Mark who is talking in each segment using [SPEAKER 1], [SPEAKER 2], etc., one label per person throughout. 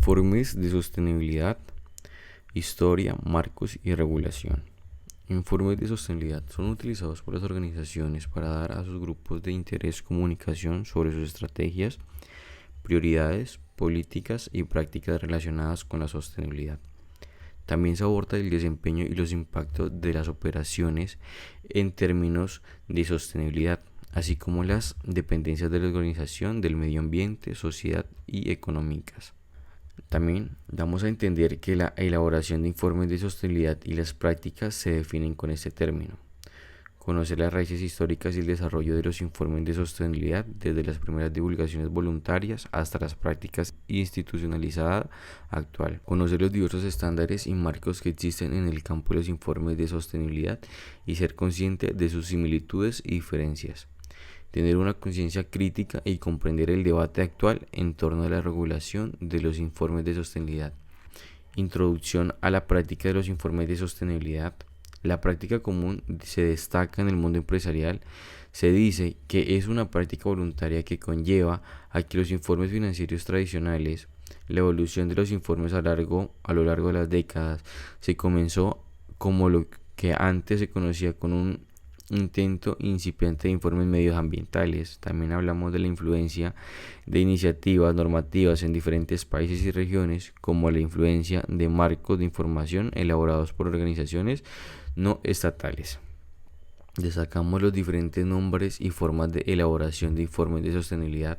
[SPEAKER 1] Informes de sostenibilidad, historia, marcos y regulación. Informes de sostenibilidad son utilizados por las organizaciones para dar a sus grupos de interés comunicación sobre sus estrategias, prioridades, políticas y prácticas relacionadas con la sostenibilidad. También se aborda el desempeño y los impactos de las operaciones en términos de sostenibilidad, así como las dependencias de la organización del medio ambiente, sociedad y económicas. También damos a entender que la elaboración de informes de sostenibilidad y las prácticas se definen con este término. Conocer las raíces históricas y el desarrollo de los informes de sostenibilidad, desde las primeras divulgaciones voluntarias hasta las prácticas institucionalizadas actual. Conocer los diversos estándares y marcos que existen en el campo de los informes de sostenibilidad y ser consciente de sus similitudes y diferencias. Tener una conciencia crítica y comprender el debate actual en torno a la regulación de los informes de sostenibilidad. Introducción a la práctica de los informes de sostenibilidad. La práctica común se destaca en el mundo empresarial. Se dice que es una práctica voluntaria que conlleva a que los informes financieros tradicionales, la evolución de los informes a lo largo de las décadas, se comenzó como lo que antes se conocía con un intento incipiente de informes medioambientales. También hablamos de la influencia de iniciativas normativas en diferentes países y regiones, como la influencia de marcos de información elaborados por organizaciones no estatales. Destacamos los diferentes nombres y formas de elaboración de informes de sostenibilidad.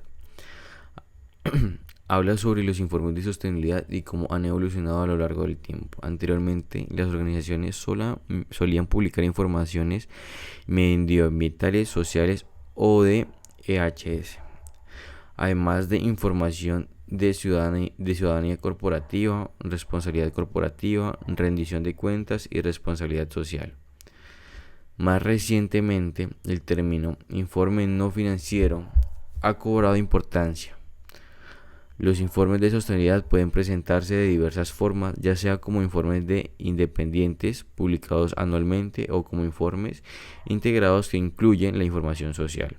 [SPEAKER 1] Habla sobre los informes de sostenibilidad y cómo han evolucionado a lo largo del tiempo. Anteriormente, las organizaciones solían publicar informaciones medioambientales, sociales o de EHS, además de información de ciudadanía corporativa, responsabilidad corporativa, rendición de cuentas y responsabilidad social. Más recientemente, el término informe no financiero ha cobrado importancia. Los informes de sostenibilidad pueden presentarse de diversas formas, ya sea como informes independientes publicados anualmente o como informes integrados que incluyen la información social,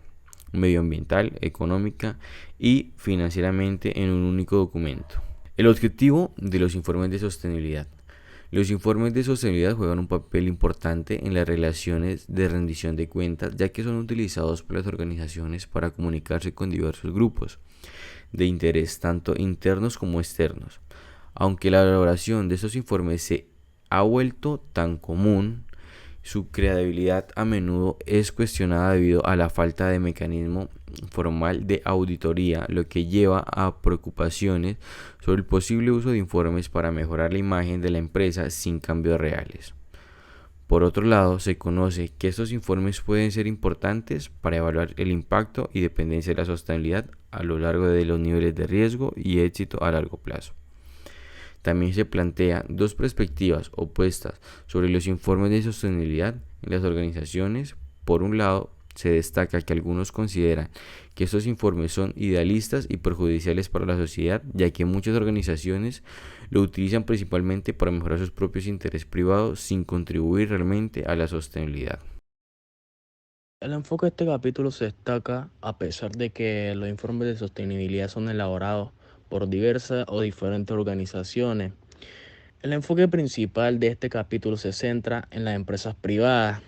[SPEAKER 1] medioambiental, económica y financieramente en un único documento. El objetivo de los informes de sostenibilidad. Los informes de sostenibilidad juegan un papel importante en las relaciones de rendición de cuentas, ya que son utilizados por las organizaciones para comunicarse con diversos grupos de interés, tanto internos como externos. Aunque la elaboración de estos informes se ha vuelto tan común, su credibilidad a menudo es cuestionada debido a la falta de mecanismo formal de auditoría, lo que lleva a preocupaciones sobre el posible uso de informes para mejorar la imagen de la empresa sin cambios reales. Por otro lado, se conoce que estos informes pueden ser importantes para evaluar el impacto y dependencia de la sostenibilidad a lo largo de los niveles de riesgo y éxito a largo plazo. También se plantean dos perspectivas opuestas sobre los informes de sostenibilidad en las organizaciones. Por un lado, se destaca que algunos consideran que estos informes son idealistas y perjudiciales para la sociedad, ya que muchas organizaciones lo utilizan principalmente para mejorar sus propios intereses privados sin contribuir realmente a la sostenibilidad.
[SPEAKER 2] El enfoque de este capítulo se destaca a pesar de que los informes de sostenibilidad son elaborados por diversas o diferentes organizaciones. El enfoque principal de este capítulo se centra en las empresas privadas.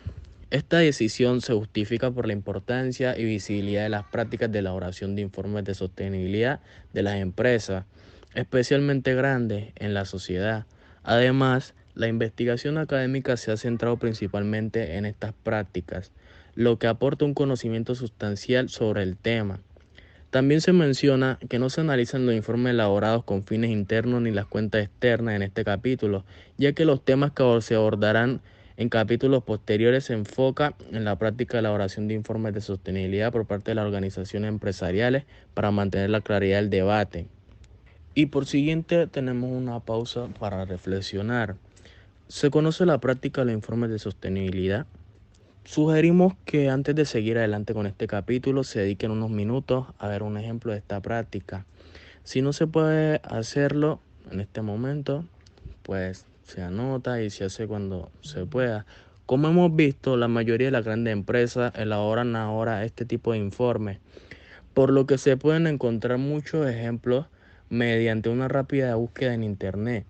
[SPEAKER 2] Esta decisión se justifica por la importancia y visibilidad de las prácticas de elaboración de informes de sostenibilidad de las empresas, especialmente grandes en la sociedad. Además, la investigación académica se ha centrado principalmente en estas prácticas, lo que aporta un conocimiento sustancial sobre el tema. También se menciona que no se analizan los informes elaborados con fines internos ni las cuentas externas en este capítulo, ya que los temas que se abordarán en capítulos posteriores se enfocan en la práctica de elaboración de informes de sostenibilidad por parte de las organizaciones empresariales para mantener la claridad del debate. Y por siguiente tenemos una pausa para reflexionar. ¿Se conoce la práctica de los informes de sostenibilidad? Sugerimos que antes de seguir adelante con este capítulo se dediquen unos minutos a ver un ejemplo de esta práctica. Si no se puede hacerlo en este momento, pues se anota y se hace cuando se pueda. Como hemos visto, la mayoría de las grandes empresas elaboran ahora este tipo de informes, por lo que se pueden encontrar muchos ejemplos mediante una rápida búsqueda en internet.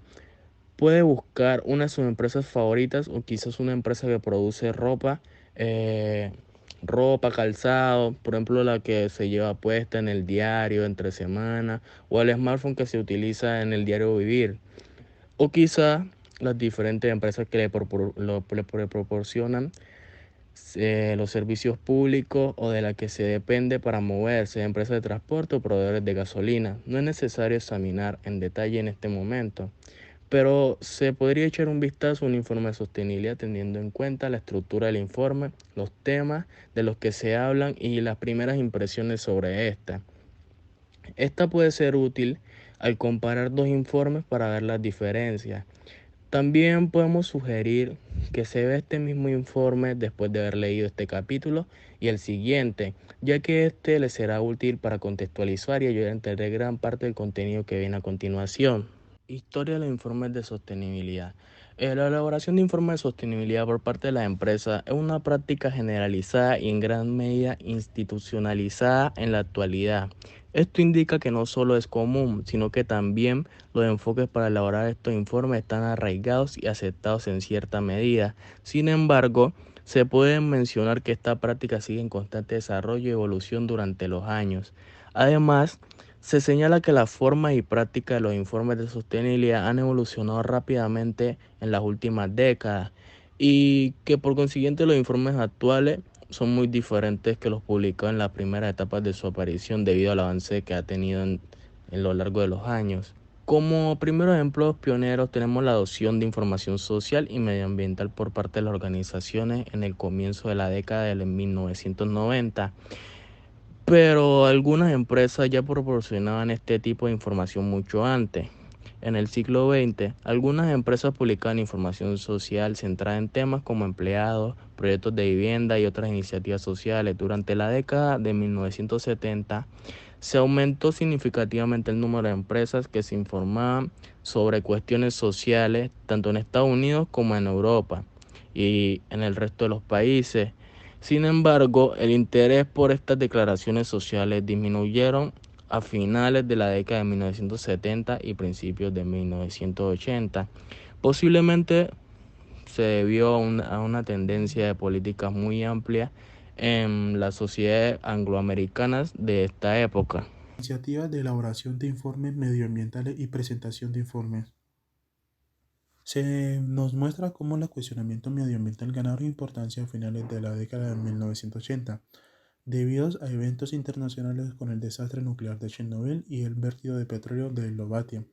[SPEAKER 2] Puede buscar una de sus empresas favoritas o quizás una empresa que produce eh, ropa, calzado, por ejemplo la que se lleva puesta en el diario entre semana o el smartphone que se utiliza en el diario vivir. O quizás las diferentes empresas que le proporcionan los servicios públicos o de la que se depende para moverse, empresas de transporte o proveedores de gasolina. No es necesario examinar en detalle en este momento, pero se podría echar un vistazo a un informe de sostenibilidad teniendo en cuenta la estructura del informe, los temas de los que se hablan y las primeras impresiones sobre esta. Esta puede ser útil al comparar dos informes para ver las diferencias. También podemos sugerir que se vea este mismo informe después de haber leído este capítulo y el siguiente, ya que este le será útil para contextualizar y ayudar a entender gran parte del contenido que viene a continuación. Historia de los informes de sostenibilidad. La elaboración de informes de sostenibilidad por parte de la empresa es una práctica generalizada y en gran medida institucionalizada en la actualidad. Esto indica que no solo es común, sino que también los enfoques para elaborar estos informes están arraigados y aceptados en cierta medida. Sin embargo, se puede mencionar que esta práctica sigue en constante desarrollo y evolución durante los años. Además, se señala que la forma y práctica de los informes de sostenibilidad han evolucionado rápidamente en las últimas décadas y que por consiguiente los informes actuales son muy diferentes que los publicados en las primeras etapas de su aparición debido al avance que ha tenido en lo largo de los años. Como primeros ejemplos pioneros tenemos la adopción de información social y medioambiental por parte de las organizaciones en el comienzo de la década de 1990, pero algunas empresas ya proporcionaban este tipo de información mucho antes. En el siglo XX, algunas empresas publicaban información social centrada en temas como empleados, proyectos de vivienda y otras iniciativas sociales. Durante la década de 1970, se aumentó significativamente el número de empresas que se informaban sobre cuestiones sociales, tanto en Estados Unidos como en Europa y en el resto de los países. Sin embargo, el interés por estas declaraciones sociales disminuyeron a finales de la década de 1970 y principios de 1980. Posiblemente se debió a una tendencia de políticas muy amplia en las sociedades angloamericanas de esta época.
[SPEAKER 3] Iniciativas de elaboración de informes medioambientales y presentación de informes. Se nos muestra cómo el cuestionamiento medioambiental ganaron importancia a finales de la década de 1980, debido a eventos internacionales con el desastre nuclear de Chernobyl y el vertido de petróleo de Lobatia,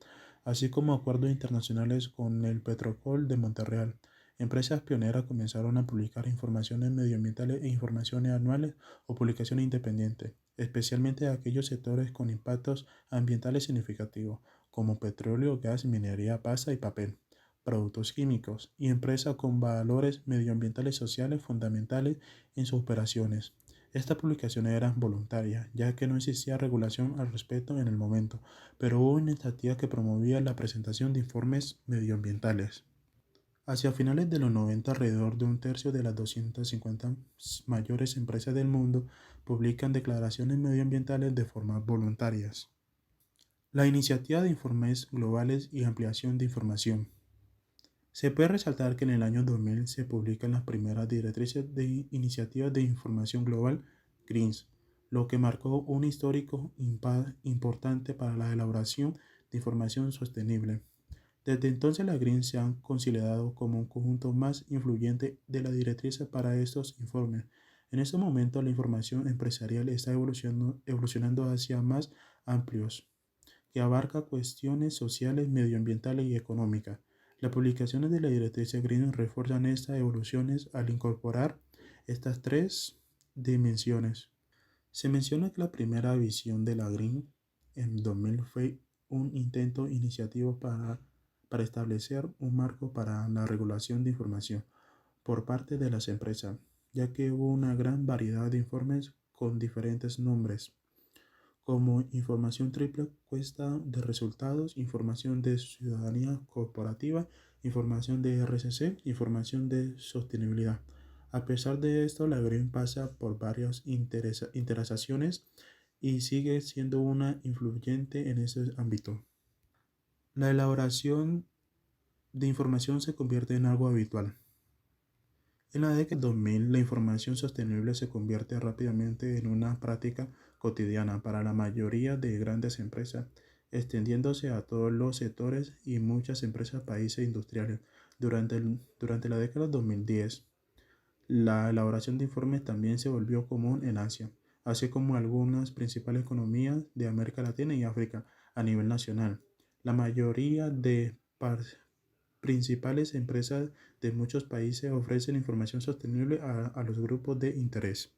[SPEAKER 3] así como acuerdos internacionales con el Petrocol de Montreal. Empresas pioneras comenzaron a publicar informaciones medioambientales e informaciones anuales o publicaciones independientes, especialmente de aquellos sectores con impactos ambientales significativos, como petróleo, gas, minería, pasta y papel, productos químicos, y empresas con valores medioambientales y sociales fundamentales en sus operaciones. Estas publicaciones eran voluntarias, ya que no existía regulación al respecto en el momento, pero hubo iniciativas que promovían la presentación de informes medioambientales. Hacia finales de los 90, alrededor de un tercio de las 250 mayores empresas del mundo publican declaraciones medioambientales de forma voluntarias. La iniciativa de informes globales y ampliación de información. Se puede resaltar que en el año 2000 se publican las primeras directrices de iniciativas de información global, GRINS, lo que marcó un histórico importante para la elaboración de información sostenible. Desde entonces las GRINS se han considerado como un conjunto más influyente de las directrices para estos informes. En este momento la información empresarial está evolucionando hacia más amplios que abarca cuestiones sociales, medioambientales y económicas. Las publicaciones de la directriz Green refuerzan estas evoluciones al incorporar estas tres dimensiones. Se menciona que la primera visión de la Green en 2000 fue un intento iniciativo para establecer un marco para la regulación de información por parte de las empresas, ya que hubo una gran variedad de informes con diferentes nombres como información triple cuesta de resultados, información de ciudadanía corporativa, información de RCC, información de sostenibilidad. A pesar de esto, la Green pasa por varias iteraciones y sigue siendo una influyente en ese ámbito. La elaboración de información se convierte en algo habitual. En la década de 2000, la información sostenible se convierte rápidamente en una práctica cotidiana para la mayoría de grandes empresas, extendiéndose a todos los sectores y muchas empresas, países industriales. Durante la década de 2010, la elaboración de informes también se volvió común en Asia, así como en algunas principales economías de América Latina y África a nivel nacional. La mayoría de principales empresas de muchos países ofrecen información sostenible a los grupos de interés.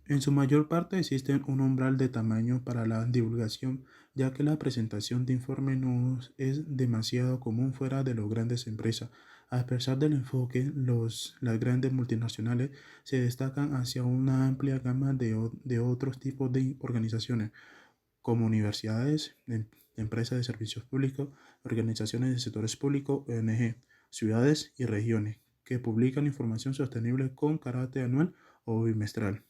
[SPEAKER 3] En su mayor parte existe un umbral de tamaño para la divulgación, ya que la presentación de informes no es demasiado común fuera de las grandes empresas. A pesar del enfoque, las grandes multinacionales se destacan hacia una amplia gama de otros tipos de organizaciones, como universidades, empresas de servicios públicos, organizaciones de sectores públicos, ONG, ciudades y regiones, que publican información sostenible con carácter anual o bimestral.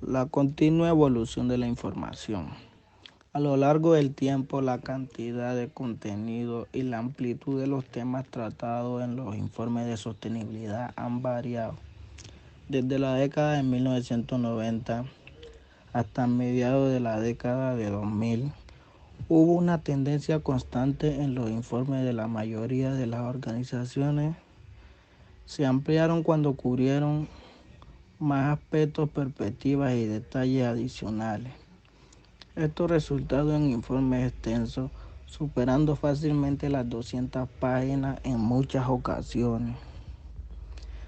[SPEAKER 2] La continua evolución de la información. A lo largo del tiempo, la cantidad de contenido y la amplitud de los temas tratados en los informes de sostenibilidad han variado. Desde la década de 1990 hasta mediados de la década de 2000, hubo una tendencia constante en los informes de la mayoría de las organizaciones. Se ampliaron cuando cubrieron más aspectos, perspectivas y detalles adicionales. Esto resultado en informes extensos, superando fácilmente las 200 páginas en muchas ocasiones.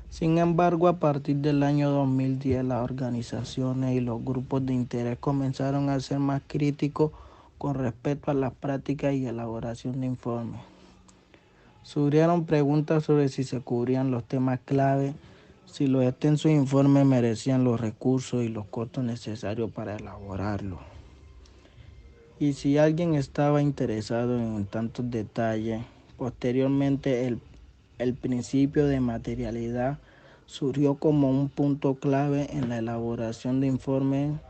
[SPEAKER 2] Sin embargo, a partir del año 2010, las organizaciones y los grupos de interés comenzaron a ser más críticos con respecto a las prácticas y elaboración de informes. Surgieron preguntas sobre si se cubrían los temas clave, si los extensos informes merecían los recursos y los costos necesarios para elaborarlos, y si alguien estaba interesado en tantos detalles. Posteriormente, el principio de materialidad surgió como un punto clave en la elaboración de informes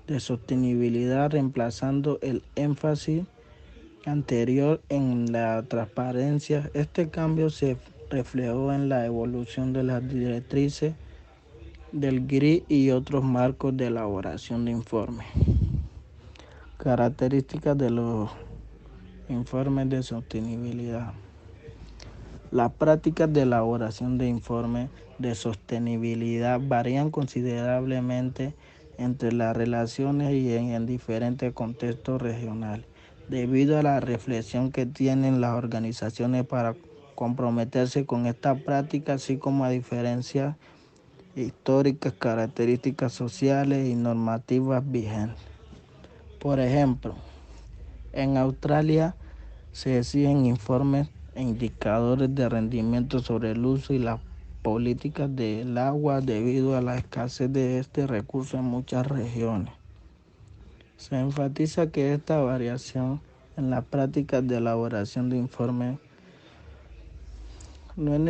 [SPEAKER 2] de sostenibilidad, reemplazando el énfasis anterior en la transparencia. Este cambio se reflejó en la evolución de las directrices del GRI y otros marcos de elaboración de informes. Características de los informes de sostenibilidad. Las prácticas de elaboración de informes de sostenibilidad varían considerablemente entre las relaciones y en diferentes contextos regionales, debido a la reflexión que tienen las organizaciones para comprometerse con esta práctica, así como a diferencias históricas, características sociales y normativas vigentes. Por ejemplo, en Australia se exigen informes e indicadores de rendimiento sobre el uso y las políticas del agua debido a la escasez de este recurso en muchas regiones. Se enfatiza que esta variación en las prácticas de elaboración de informes no es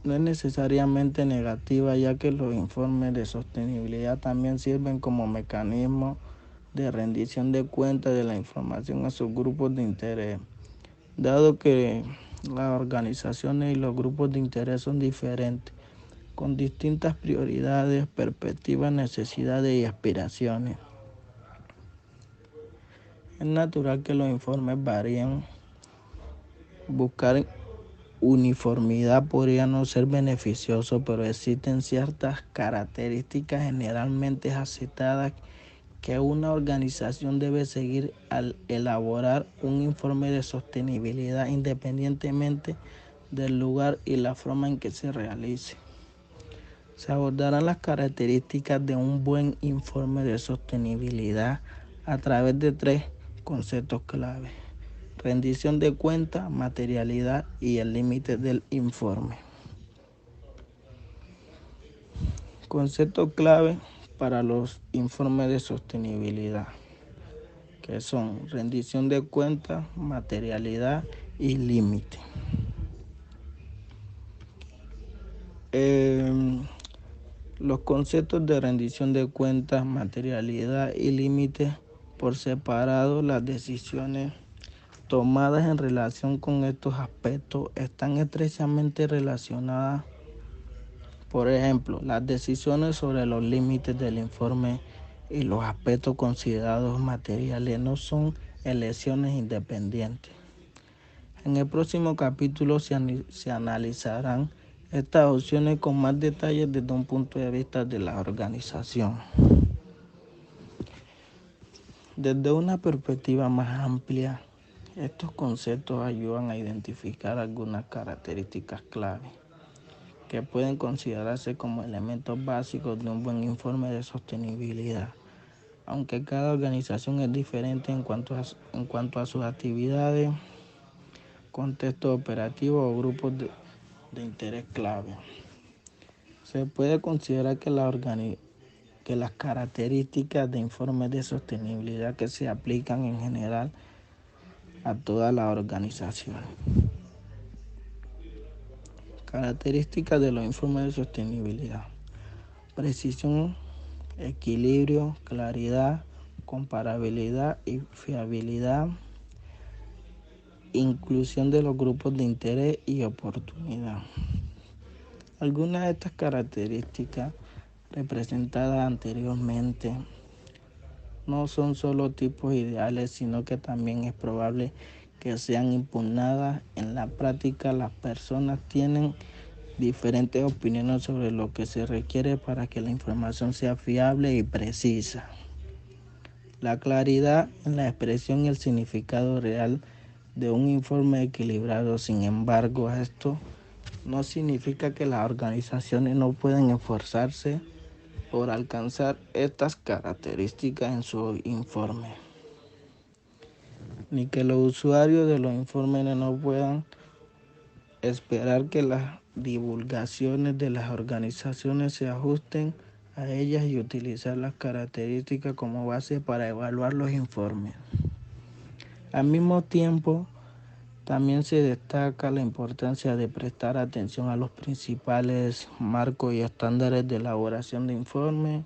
[SPEAKER 2] necesariamente negativa, ya que los informes de sostenibilidad también sirven como mecanismo de rendición de cuentas de la información a sus grupos de interés. Dado que las organizaciones y los grupos de interés son diferentes, con distintas prioridades, perspectivas, necesidades y aspiraciones, es natural que los informes varíen. Buscar uniformidad podría no ser beneficioso, pero existen ciertas características generalmente aceptadas que una organización debe seguir al elaborar un informe de sostenibilidad, independientemente del lugar y la forma en que se realice. Se abordarán las características de un buen informe de sostenibilidad a través de 3 conceptos clave: rendición de cuentas, materialidad y el límite del informe. Conceptos clave para los informes de sostenibilidad, que son rendición de cuentas, materialidad y límite. Los conceptos de rendición de cuentas, materialidad y límites por separado, las decisiones tomadas en relación con estos aspectos están estrechamente relacionadas. Por ejemplo, las decisiones sobre los límites del informe y los aspectos considerados materiales no son elecciones independientes. En el próximo capítulo se analizarán estas opciones con más detalles desde un punto de vista de la organización. Desde una perspectiva más amplia, estos conceptos ayudan a identificar algunas características clave que pueden considerarse como elementos básicos de un buen informe de sostenibilidad. Aunque cada organización es diferente en cuanto a sus actividades, contexto operativo o grupos de interés clave. Se puede considerar que las características de informes de sostenibilidad que se aplican en general a todas las organizaciones. Características de los informes de sostenibilidad: precisión, equilibrio, claridad, comparabilidad y fiabilidad, inclusión de los grupos de interés y oportunidad. Algunas de estas características representadas anteriormente no son solo tipos ideales, sino que también es probable que sean impugnadas. En la práctica, las personas tienen diferentes opiniones sobre lo que se requiere para que la información sea fiable y precisa. La claridad en la expresión y el significado real de un informe equilibrado. Sin embargo, esto no significa que las organizaciones no puedan esforzarse por alcanzar estas características en su informe, ni que los usuarios de los informes no puedan esperar que las divulgaciones de las organizaciones se ajusten a ellas y utilizar las características como base para evaluar los informes. Al mismo tiempo, también se destaca la importancia de prestar atención a los principales marcos y estándares de elaboración de informes,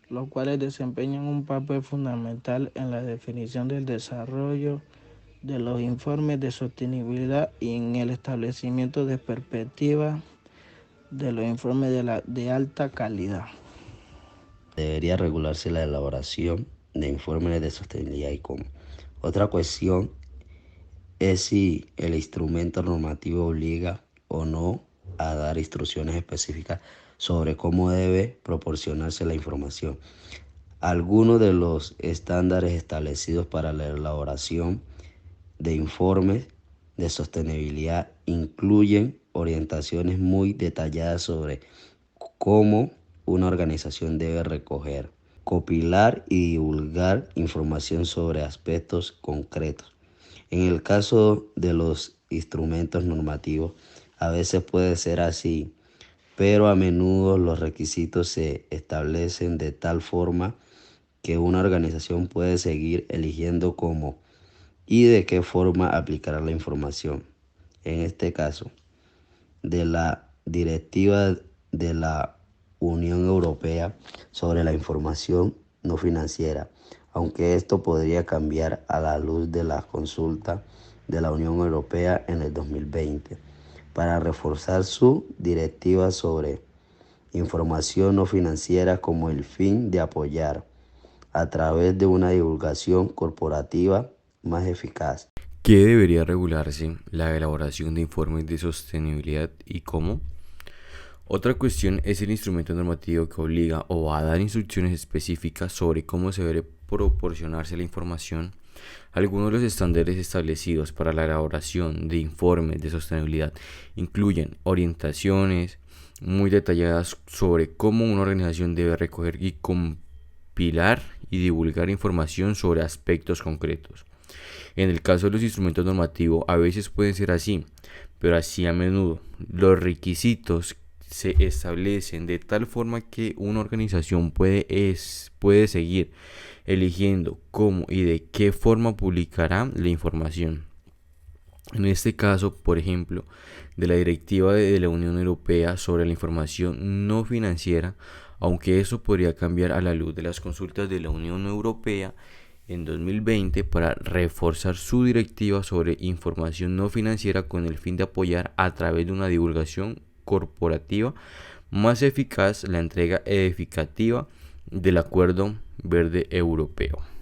[SPEAKER 2] los cuales desempeñan un papel fundamental en la definición del desarrollo de los informes de sostenibilidad y en el establecimiento de perspectivas de los informes de alta calidad.
[SPEAKER 4] Debería regularse la elaboración de informes de sostenibilidad y cómo. Otra cuestión es si el instrumento normativo obliga o no a dar instrucciones específicas sobre cómo debe proporcionarse la información. Algunos de los estándares establecidos para la elaboración de informes de sostenibilidad incluyen orientaciones muy detalladas sobre cómo una organización debe recoger, compilar y divulgar información sobre aspectos concretos. En el caso de los instrumentos normativos, a veces puede ser así, pero a menudo los requisitos se establecen de tal forma que una organización puede seguir eligiendo cómo y de qué forma aplicará la información. En este caso, de la Directiva de la Unión Europea sobre la información no financiera, aunque esto podría cambiar a la luz de la consulta de la Unión Europea en el 2020 para reforzar su directiva sobre información no financiera como el fin de apoyar a través de una divulgación corporativa más eficaz.
[SPEAKER 1] ¿Qué debería regularse? La elaboración de informes de sostenibilidad y cómo. Otra cuestión es el instrumento normativo que obliga o va a dar instrucciones específicas sobre cómo se debe proporcionarse la información. Algunos de los estándares establecidos para la elaboración de informes de sostenibilidad incluyen orientaciones muy detalladas sobre cómo una organización debe recoger y compilar y divulgar información sobre aspectos concretos. En el caso de los instrumentos normativos, a veces pueden ser así, pero así a menudo. Los requisitos se establecen de tal forma que una organización puede seguir eligiendo cómo y de qué forma publicará la información. En este caso, por ejemplo, de la Directiva de la Unión Europea sobre la información no financiera, aunque eso podría cambiar a la luz de las consultas de la Unión Europea en 2020 para reforzar su directiva sobre información no financiera con el fin de apoyar a través de una divulgación corporativa más eficaz la entrega edificativa del Acuerdo Verde Europeo.